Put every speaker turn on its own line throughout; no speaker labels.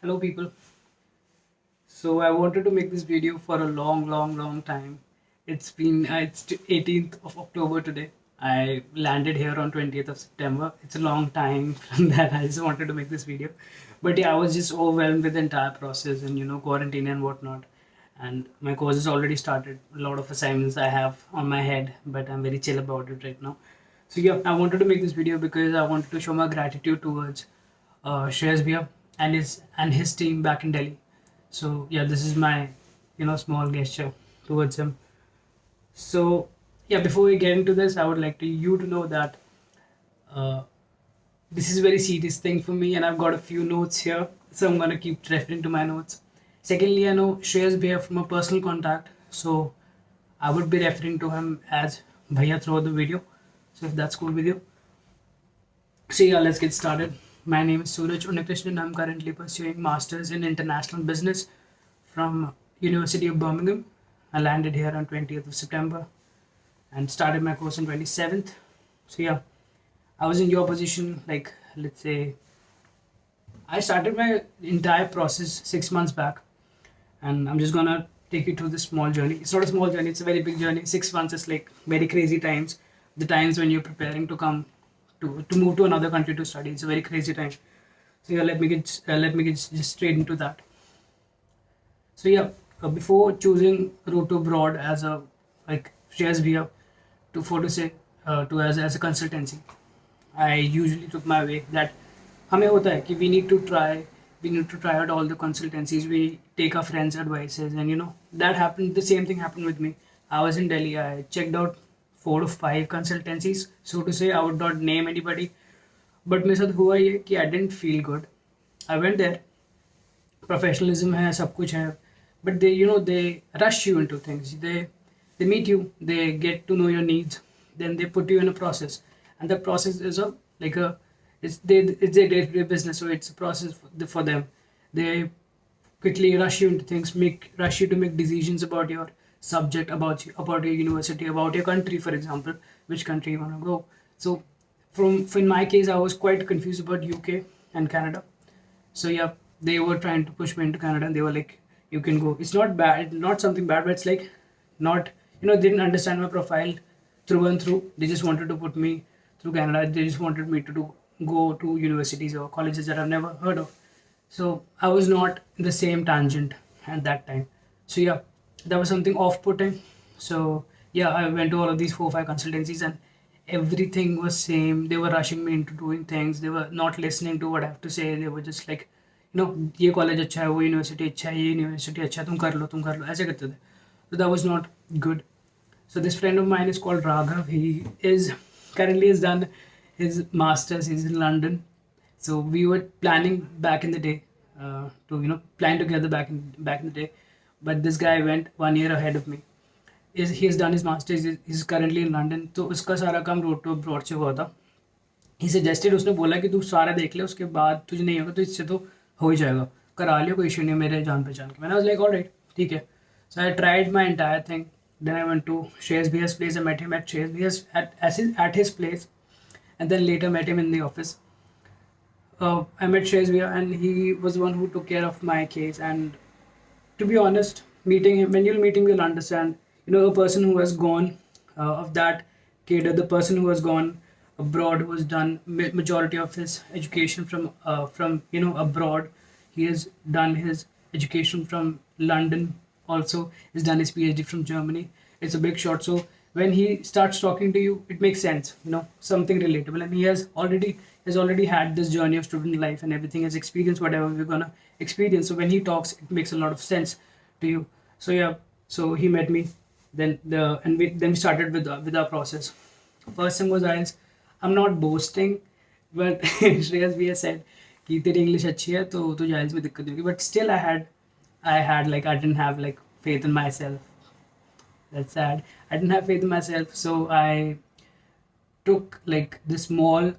Hello, people. So I wanted to make this video for a long time. It's 18th of October today. I landed here on 20th of September. It's a long time from that. I just wanted to make this video, but yeah, I was just overwhelmed with the entire process and quarantine and whatnot. And my course has already started. A lot of assignments I have on my head, but I'm very chill about it right now. So yeah, I wanted to make this video because I wanted to show my gratitude towards Shreyas Bhaiya and his team back in Delhi. So yeah, this is my small gesture towards him. So yeah, before we get into this, I would like you to know that uh, this is a very serious thing for me, and I've got a few notes here, so I'm gonna keep referring to my notes. Secondly, I know Shreyas Bhaiya from a personal contact, so I would be referring to him as Bhaiya throughout the video. So if that's cool with you. So yeah, let's get started. My name is Suraj Unnikrishnan. I'm currently pursuing Masters in International Business from University of Birmingham. I landed here on 20th of September and started my course on 27th. So yeah, I was in your position, like let's say I started my entire process 6 months back, and I'm just gonna take you through this small journey. It's not a small journey; it's a very big journey. 6 months is like very crazy times. The times when you're preparing to come to move to another country to study. It's a very crazy time. So yeah, let me get just straight into that. So yeah, before choosing route to abroad as a like shares via to for to say to as a consultancy, I usually took my way that हमें होता है कि we need to try out all the consultancies. We take our friends' advices, and that happened. The same thing happened with me. I was in Delhi. I checked out 4 to 5 consultancies. So to say, I would not name anybody, but मेरे साथ हुआ ये कि I didn't feel good. I went there. Professionalism है, सब कुछ है, but they rush you into things. They meet you, they get to know your needs, then they put you in a process, and the process is it's their day-to-day business, so it's a process for them. They quickly rush you into things, make rush you to make decisions about your subject, about your university, about your country, for example, which country you want to go. So in my case, I was quite confused about UK and Canada. So yeah, they were trying to push me into Canada, and they were like, "You can go." It's not bad, not something bad, but it's like not they didn't understand my profile through and through. They just wanted to put me through Canada. They just wanted me to go to universities or colleges that I've never heard of. So I was not in the same tangent at that time. So yeah, that was something off-putting. So yeah, I went to all of these 4 or 5 consultancies, and everything was same. They were rushing me into doing things. They were not listening to what I have to say. They were just like, ये college अच्छा है, वो university अच्छा है, ये university अच्छा है, तुम कर लो ऐसे करते थे. So that was not good. So this friend of mine is called Raghav. He is currently has done his masters. He's in London. So we were planning back in the day to plan together back in the day, but this guy went 1 year ahead of me. He has done his masters. He's currently in London. तो उसका सारा काम road to abroad से हुआ था. He suggested, उसने बोला कि तू सारा देख ले, उसके बाद तुझे नहीं होगा तो इससे तो हो ही जाएगा, करा लियो, कोई इशू नहीं है मेरे जान पहचान के. मैंने वाज लाइक ऑलराइट, ठीक है. So I tried my entire thing. Then I went to Shreyas Bhaiya's place. I met him at Shreyas Bhaiya's at his place, and then later met him in the office. I met Shreyas Bhaiya, and he was the one who took care of my case. And to be honest, meeting him, when you'll meet him, you'll understand. A person who has gone of that cadre, the person who has gone abroad, who has done majority of his education from abroad. He has done his education from London. Also, he's done his PhD from Germany. It's a big shot. So when he starts talking to you, it makes sense. Something relatable, and he has already had this journey of student life and everything, has experienced whatever we're gonna experience. So when he talks, it makes a lot of sense to you. So yeah, so he met me, then we started with our process. First thing was IELTS. I'm not boasting, but Shreyas भी said कि तेरी English अच्छी है तो तुझे IELTS में दिक्कत नहीं होगी. But still, I didn't have like faith in myself. That's sad. I didn't have faith in myself, so I took like the small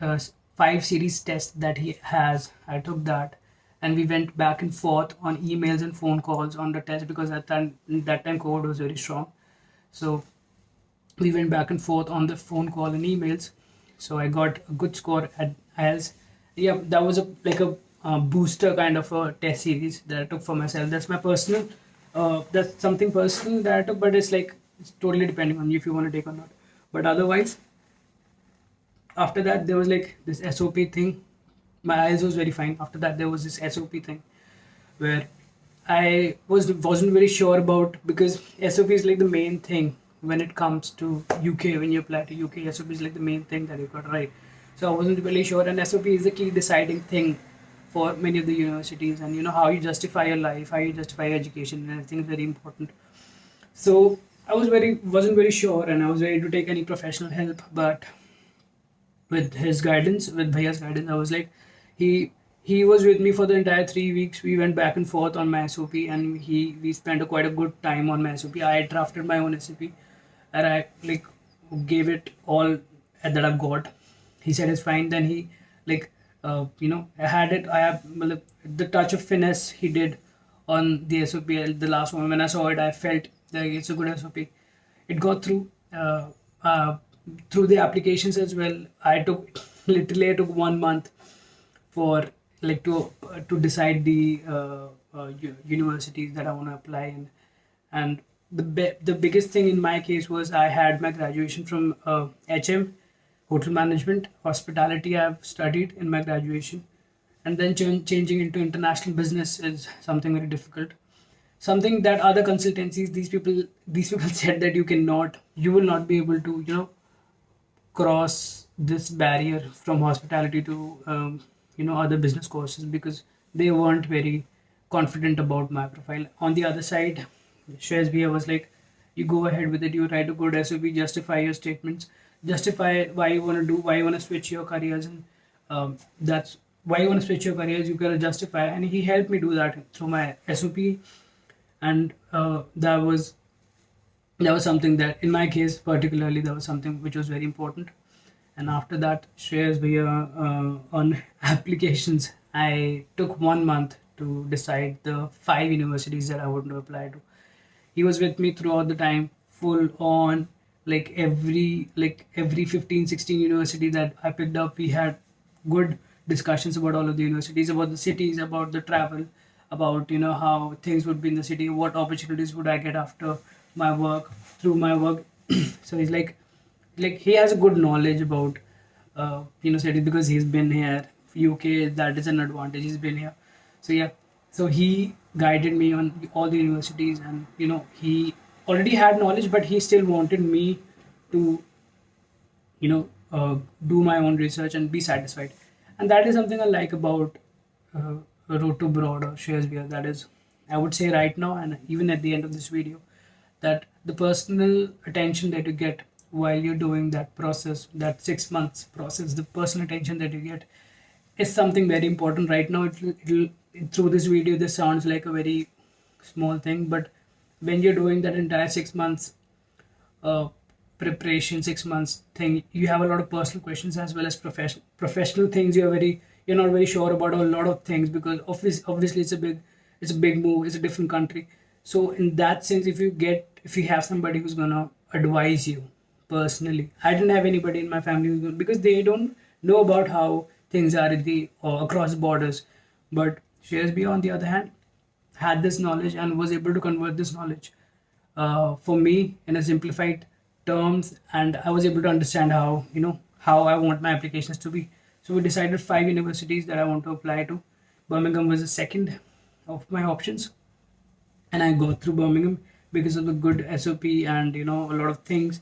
5 series test that he has. I took that, and we went back and forth on emails and phone calls on the test, because at that time COVID was very strong. So we went back and forth on the phone call and emails. So I got a good score at IELTS. Yeah, that was a booster kind of a test series that I took for myself. That's my personal. That's something personal that I took, but it's like it's totally depending on you if you want to take or not. But otherwise, after that there was like this SOP thing. My eyes was very fine. After that there was this SOP thing where I wasn't very sure about, because SOP is like the main thing when it comes to UK. When you apply to UK, SOP is like the main thing that you got right. So I wasn't really sure, and SOP is the key deciding thing for many of the universities, and you know how you justify your life, how you justify your education, and I think is very important. So I wasn't very sure, and I was ready to take any professional help, but with his guidance, with Bhaiya's guidance, I was like, he was with me for the entire 3 weeks. We went back and forth on my SOP, and we spent quite a good time on my SOP. I drafted my own SOP, and I like gave it all that I've got. He said it's fine. Then he like I had it. I have matlab, the touch of finesse he did on the SOP. The last one when I saw it, I felt like it's a good SOP. It got through. Through the applications as well. I took 1 month for like to decide the universities that I want to apply in, and the biggest thing in my case was I had my graduation from HM, hotel management, hospitality. I've studied in my graduation, and then changing into international business is something very difficult. Something that other consultancies, these people said that you will not be able to cross this barrier from hospitality to other business courses, because they weren't very confident about my profile. On the other side, Shreyas Bhaiya was like, you go ahead with it, you write a good SOP, justify your statements, justify why you want to do, why you want to switch your careers, and that's why you want to switch your careers, you gotta justify. And he helped me do that through my SOP, and that was something that in my case particularly, that was something which was very important. And after that, Shreyas Bhaiya, on applications, I took 1 month to decide the 5 universities that I want to apply to. He was with me throughout the time, full on, like every 15, 16 university that I picked up, we had good discussions about all of the universities, about the cities, about the travel, about how things would be in the city, what opportunities would I get after my work, through my work. So he's like he has a good knowledge about cities, because he's been here. UK, that is an advantage, he's been here. So yeah, so he guided me on all the universities, and he already had knowledge, but he still wanted me to do my own research and be satisfied. And that is something I like about uh, Road to Broad or Shakespeare. That is, I would say right now, and even at the end of this video, that the personal attention that you get while you're doing that process, that 6 months process, the personal attention that you get is something very important. Right now, through this video, this sounds like a very small thing, but when you're doing that entire 6 months uh, preparation, 6 months thing, you have a lot of personal questions as well as professional things. You're not very sure about a lot of things, because obviously it's a big move, it's a different country. So in that sense, if you have somebody who's gonna advise you personally, I didn't have anybody in my family because they don't know about how things are in the across borders. But Shakespeare, on the other hand, had this knowledge and was able to convert this knowledge for me in a simplified terms, and I was able to understand how I want my applications to be. So we decided 5 universities that I want to apply to. Birmingham was the second of my options, and I go through Birmingham because of the good SOP and a lot of things.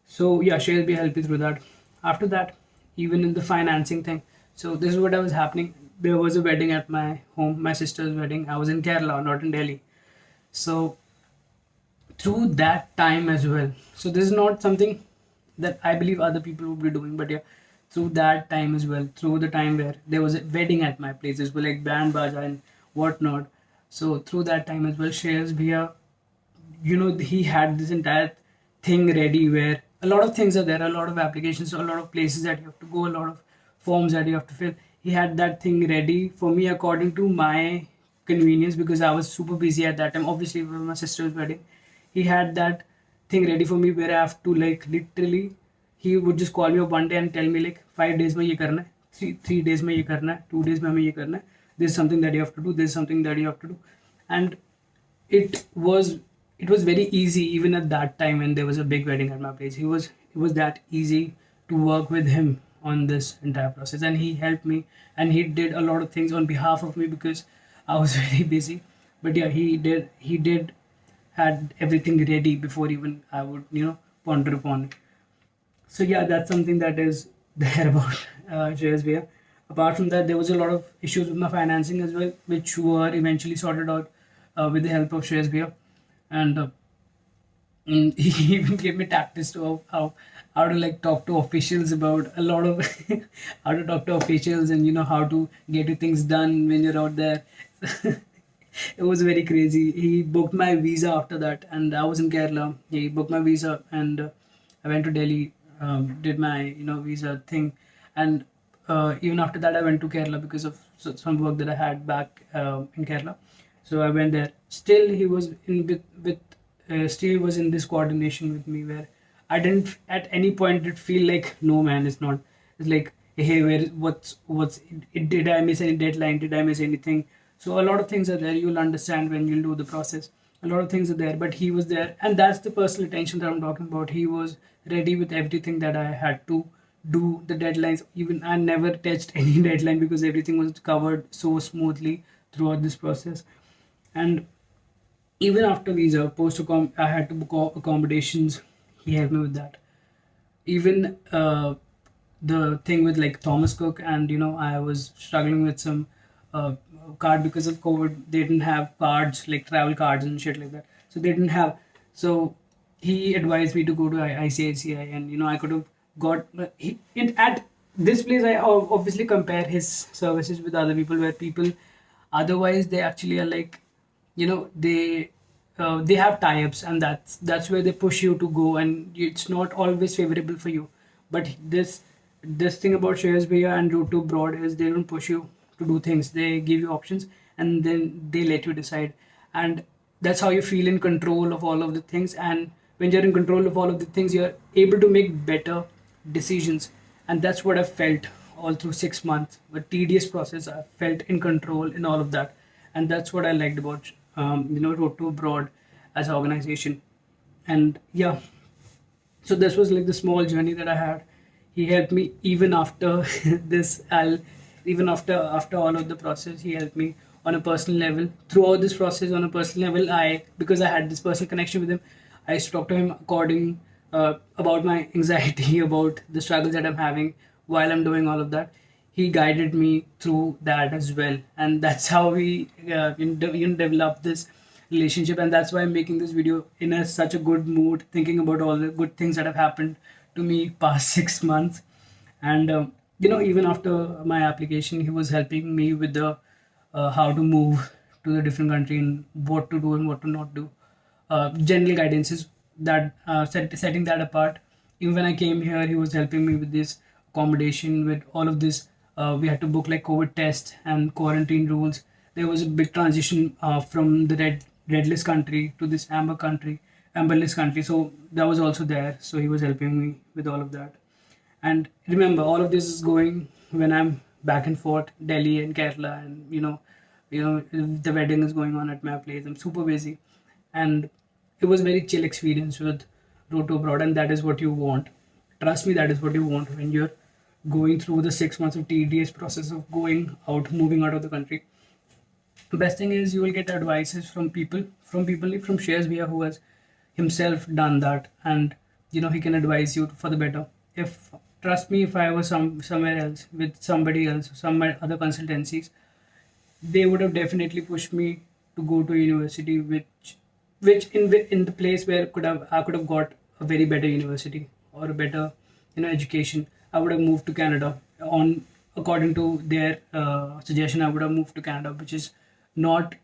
So yeah, Shakespeare helped me through that. After that, even in the financing thing, so this is what I was happening. There was a wedding at my home, my sister's wedding. I was in Kerala, not in Delhi. So through that time as well. So this is not something that I believe other people would be doing, but yeah, through that time as well, through the time where there was a wedding at my place, this was like band baja and whatnot. So through that time as well, Shreyas Bhaiya, he had this entire thing ready where a lot of things are there, a lot of applications, a lot of places that you have to go, a lot of forms that you have to fill. He had that thing ready for me according to my convenience, because I was super busy at that time, obviously for my sister's wedding. He had that thing ready for me where I have to like literally, he would just call me up one day and tell me like 5 days में ये करना है, three days में ये करना है, 2 days में हमें ये करना है. this is something that you have to do, this is something that you have to do. And it was it was very easy even at that time when there was a big wedding at my place. It was that easy to work with him on this entire process, and he helped me, and he did a lot of things on behalf of me because I was very busy. But yeah, he did had everything ready before even I would ponder upon it. So yeah, that's something that is there about Shreyas Bhaiya. Apart from that, there was a lot of issues with my financing as well, which were eventually sorted out with the help of Shreyas Bhaiya. And he even gave me tactics to how to like talk to officials about a lot of how to talk to officials, and how to get your things done when you're out there. It was very crazy. He booked my visa after that, and I was in Kerala. He booked my visa, and I went to Delhi, did my visa thing, and even after that, I went to Kerala because of some work that I had back in Kerala. So I went there. Still, he was in with still he was in this coordination with me where I didn't at any point did feel like no man, it's not. It's like, hey, what's did I miss any deadline? Did I miss anything? So a lot of things are there. You'll understand when you'll do the process. A lot of things are there, but he was there, and that's the personal attention that I'm talking about. He was ready with everything that I had to do. The deadlines, even I never touched any deadline because everything was covered so smoothly throughout this process. And even after visa, I had to book accommodations. He helped me with that. Even the thing with like Thomas Cook, and I was struggling with some uh, card because of COVID. They didn't have cards like travel cards and shit like that. So they didn't have. So he advised me to go to ICICI, and I could have got at this place. I obviously compare his services with other people, where people otherwise they actually are like, they have tie-ups, and that's where they push you to go, and it's not always favorable for you. But this thing about Shreyas Bhaiya and Road to Abroad is they don't push you to do things. They give you options, and then they let you decide. And that's how you feel in control of all of the things. And when you're in control of all of the things, you're able to make better decisions. And that's what I felt all through 6 months. A tedious process. I felt in control in all of that, and that's what I liked about Road to Abroad as an organization. And yeah, so this was like the small journey that I had. He helped me even after this. Even after all of the process, he helped me on a personal level throughout this process. On a personal level, because I had this personal connection with him, I used to talk to him according about my anxiety, about the struggles that I'm having while I'm doing all of that. He guided me through that as well, and that's how we developed this relationship. And that's why I'm making this video in such a good mood, thinking about all the good things that have happened to me past 6 months. And even after my application, he was helping me with the how to move to the different country, and what to do and what to not do. General guidances that setting that apart. Even when I came here, he was helping me with this accommodation, with all of this. We had to book like COVID tests and quarantine rules. There was a big transition from the red list country to this amber list country. So that was also there. So he was helping me with all of that. And remember, all of this is going when I'm back and forth, Delhi and Kerala, and the wedding is going on at my place. I'm super busy, and it was very chill experience with Road to Abroad, and that is what you want. Trust me, that is what you want when you're going through the 6 months of tedious process of going out, moving out of the country. The best thing is you will get advices from people like from Shreyas Bhaiya, who has himself done that, and he can advise you for the better. If trust me, if I was somewhere else with somebody else, some other consultancies, they would have definitely pushed me to go to university, which in the place where I could have got a very better university or a better education. I would have moved to Canada on according to their suggestion. I would have moved to Canada, not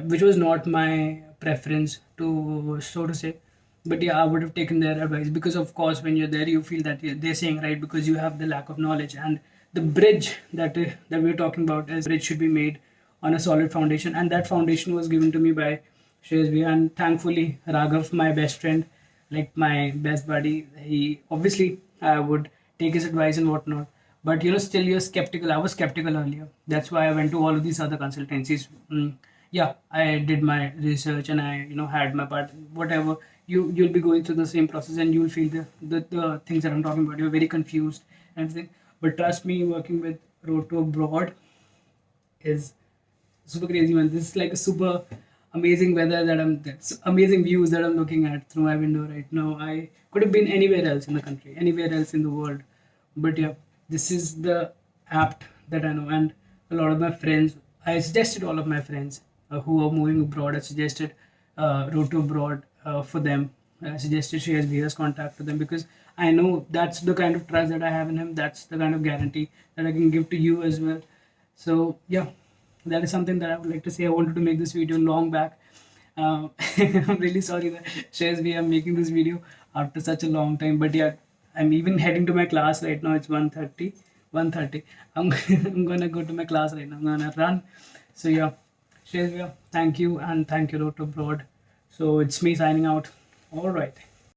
which was not my preference, to so to say. But yeah, I would have taken their advice, because of course when you're there you feel that they're saying right, because you have the lack of knowledge. And the bridge that we're talking about is bridge should be made on a solid foundation, and that foundation was given to me by Shreyas Bhaiya. And thankfully Raghav, my best friend, like my best buddy, he obviously I would take his advice and whatnot. but still you're skeptical. I was skeptical earlier. That's why I went to all of these other consultancies. Yeah, I did my research and I had my part. Whatever, you'll be going through the same process and you'll feel the things that I'm talking about. You're very confused and everything. But trust me, working with Road to Abroad is super crazy, man. This is like a super amazing weather that's amazing views that I'm looking at through my window right now. I could have been anywhere else in the country, anywhere else in the world, but yeah, this is the app that I know. And a lot of my friends, I suggested all of my friends who are moving abroad. I suggested Road to Abroad for them. I suggested Shreyas Bhaiya's contact to them because I know that's the kind of trust that I have in him. That's the kind of guarantee that I can give to you as well. So yeah, that is something that I would like to say. I wanted to make this video long back. I'm really sorry that Shreyas we are making this video after such a long time. But yeah, I'm even heading to my class right now. It's 1:30. 1:30. I'm gonna go to my class right now. I'm gonna run. So yeah, Shreyas, thank you and thank you, Road to Abroad. So it's me signing out. All right.